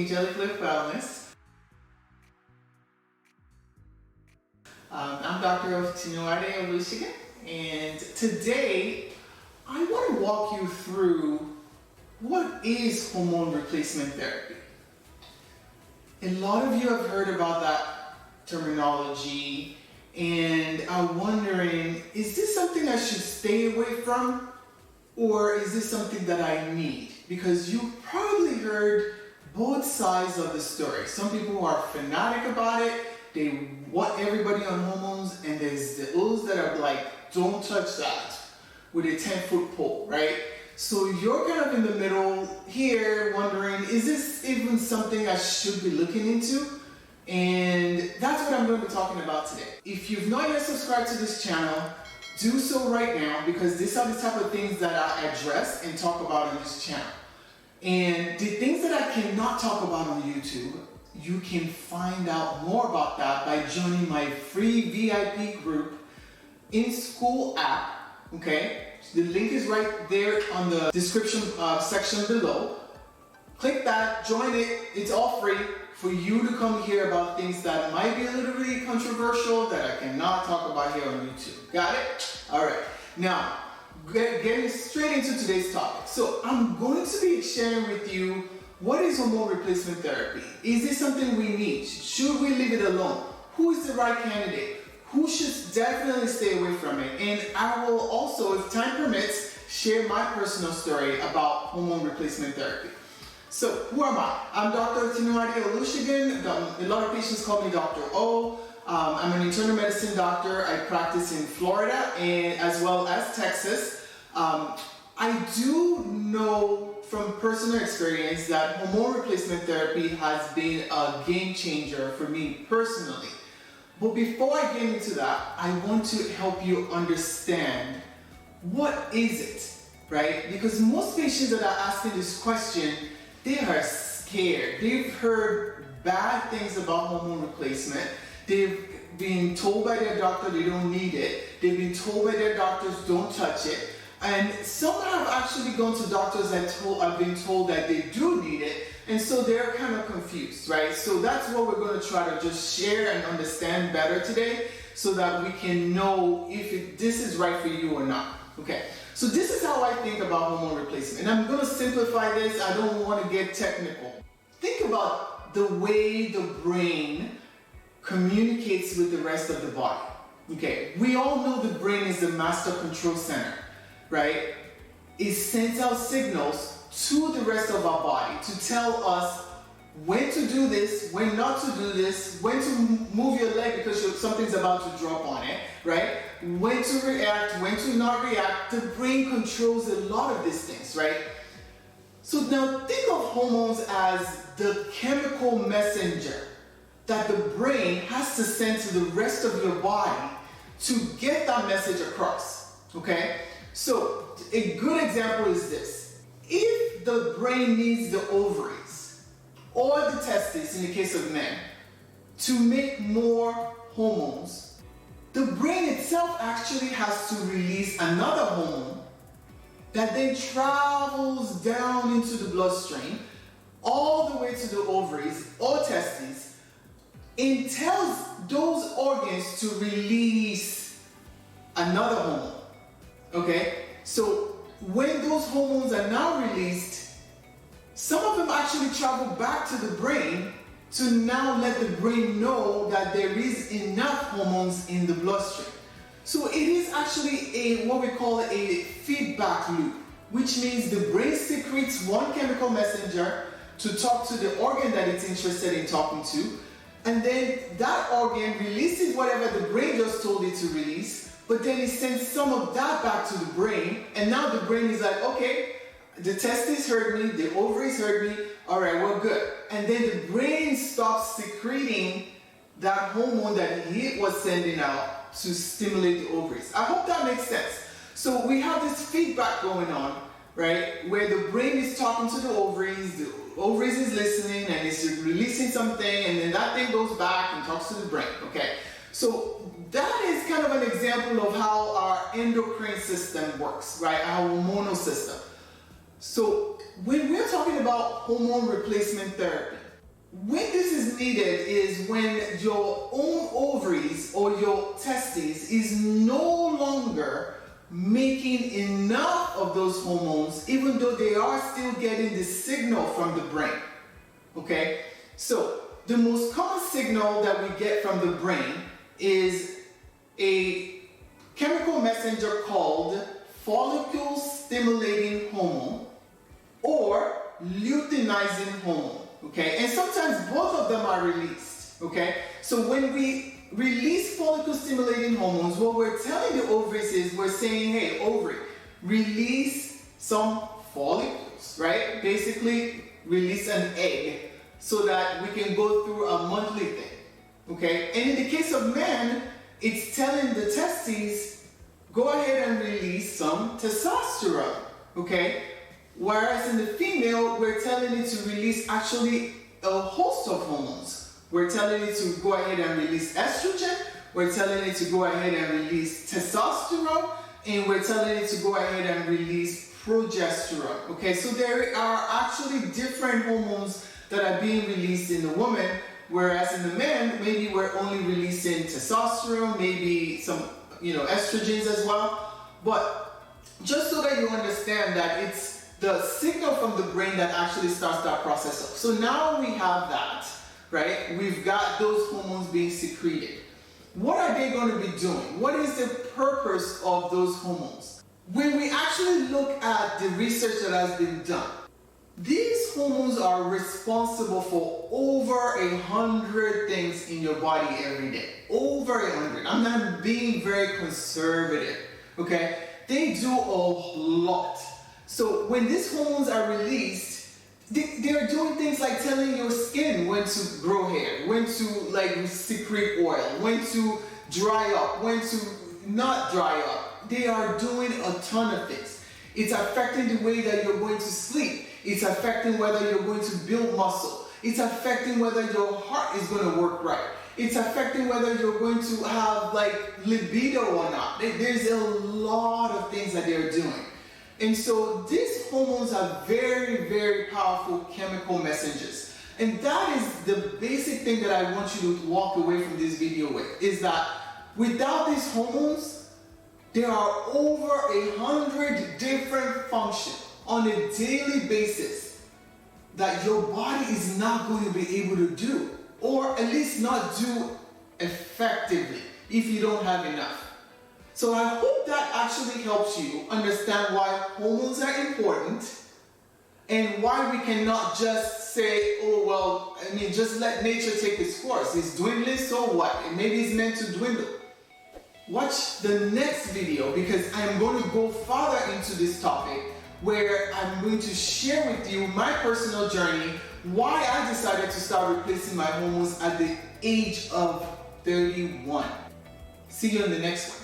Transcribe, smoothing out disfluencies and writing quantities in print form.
Angelic Wellness. I'm Dr. 𝐦𝐨𝐬𝐤𝐞, and today I want to walk you through what is hormone replacement therapy. A lot of you have heard about that terminology and are wondering, is this something I should stay away from, or is this something that I need? Because you probably heard both sides of the story. Some people are fanatic about it, they want everybody on hormones, and there's those that are like, don't touch that, with a 10-foot pole, right? So you're kind of in the middle here wondering, is this even something I should be looking into? And that's what I'm going to be talking about today. If you've not yet subscribed to this channel, do so right now, because these are the type of things that I address and talk about on this channel. And the things that I cannot talk about on YouTube, you can find out more about that by joining my free VIP group in school app, okay? The link is right there on the description section below. Click that, join it, it's all free for you to come hear about things that might be a little bit controversial that I cannot talk about here on YouTube. Got it? All right. Now, getting straight into today's topic. So I'm going to be sharing with you, what is hormone replacement therapy? Is this something we need? Should we leave it alone? Who is the right candidate? Who should definitely stay away from it? And I will also, if time permits, share my personal story about hormone replacement therapy. So, who am I? I'm Dr. 𝐤𝐨𝐬𝐤𝐞. A lot of patients call me Dr. O. I'm an internal medicine doctor. I practice in Florida and as well as Texas. I do know from personal experience that hormone replacement therapy has been a game changer for me personally. But before I get into that, I want to help you understand, what is it, right? Because most patients that are asking this question, they are scared. They've heard bad things about hormone replacement. They've been told by their doctor they don't need it. They've been told by their doctors don't touch it. And some have actually gone to doctors that have been told that they do need it. And so they're kind of confused, right? So that's what we're going to try to just share and understand better today, so that we can know if this is right for you or not. Okay, so this is how I think about hormone replacement. And I'm going to simplify this. I don't want to get technical. Think about the way the brain communicates with the rest of the body. Okay, we all know the brain is the master control center, right? It sends out signals to the rest of our body to tell us when to do this, when not to do this, when to move your leg because something's about to drop on it, right? When to react, when to not react. The brain controls a lot of these things, right? So now think of hormones as the chemical messenger that the brain has to send to the rest of your body to get that message across, okay? So a good example is this. If the brain needs the ovaries or the testes, in the case of men, to make more hormones, the brain itself actually has to release another hormone that then travels down into the bloodstream all the way to the ovaries or testes and tells those organs to release another hormone. Okay? So when those hormones are now released, some of them actually travel back to the brain to now let the brain know that there is enough hormones in the bloodstream. So it is actually what we call a feedback loop, which means the brain secretes one chemical messenger to talk to the organ that it's interested in talking to, and then that organ releases whatever the brain just told it to release. But then it sends some of that back to the brain, and now the brain is like, okay, the testes heard me, the ovaries heard me, all right, we're good. And then the brain stops secreting that hormone that it was sending out to stimulate the ovaries. I hope that makes sense. So we have this feedback going on, right, where the brain is talking to the ovaries is listening, and it's releasing something, and then that thing goes back and talks to the brain, okay? So that is kind of an example of how our endocrine system works, right? Our hormonal system. So when we're talking about hormone replacement therapy, When this is needed is when your own ovaries or your testes is no longer making enough of those hormones, even though they are still getting the signal from the brain. Okay? So the most common signal that we get from the brain is a chemical messenger called follicle stimulating hormone or luteinizing hormone. Okay, and sometimes both of them are released. Okay, so when we release follicle stimulating hormones, what we're telling the ovaries is we're saying, hey, ovary, release some follicles, right? Basically, release an egg so that we can go through a monthly thing. Okay, and in the case of men, it's telling the testes, go ahead and release some testosterone. Okay. Whereas in the female, we're telling it to release actually a host of hormones. We're telling it to go ahead and release estrogen, we're telling it to go ahead and release testosterone, and we're telling it to go ahead and release progesterone. Okay, so there are actually different hormones that are being released in the woman, whereas in the man, maybe we're only releasing testosterone, maybe some, estrogens as well. But just so that you understand that it's the signal from the brain that actually starts that process off. So now we have that, right? We've got those hormones being secreted. What are they going to be doing? What is the purpose of those hormones? When we actually look at the research that has been done, these hormones are responsible for over 100 things in your body every day. Over 100. I'm not being very conservative, okay? They do a lot. So when these hormones are released, they're doing things like telling your skin when to grow hair, when to secrete oil, when to dry up, when to not dry up. They are doing a ton of things. It's affecting the way that you're going to sleep. It's affecting whether you're going to build muscle. It's affecting whether your heart is going to work right. It's affecting whether you're going to have libido or not. There's a lot of things that they're doing. And so these hormones are very, very powerful chemical messengers. And that is the basic thing that I want you to walk away from this video with, is that without these hormones, there are over 100 different functions on a daily basis that your body is not going to be able to do, or at least not do effectively if you don't have enough. So I hope that actually helps you understand why hormones are important and why we cannot just say, oh, well, just let nature take its course. It's dwindling, so what? And maybe it's meant to dwindle. Watch the next video because I'm going to go farther into this topic where I'm going to share with you my personal journey, why I decided to start replacing my hormones at the age of 31. See you in the next one.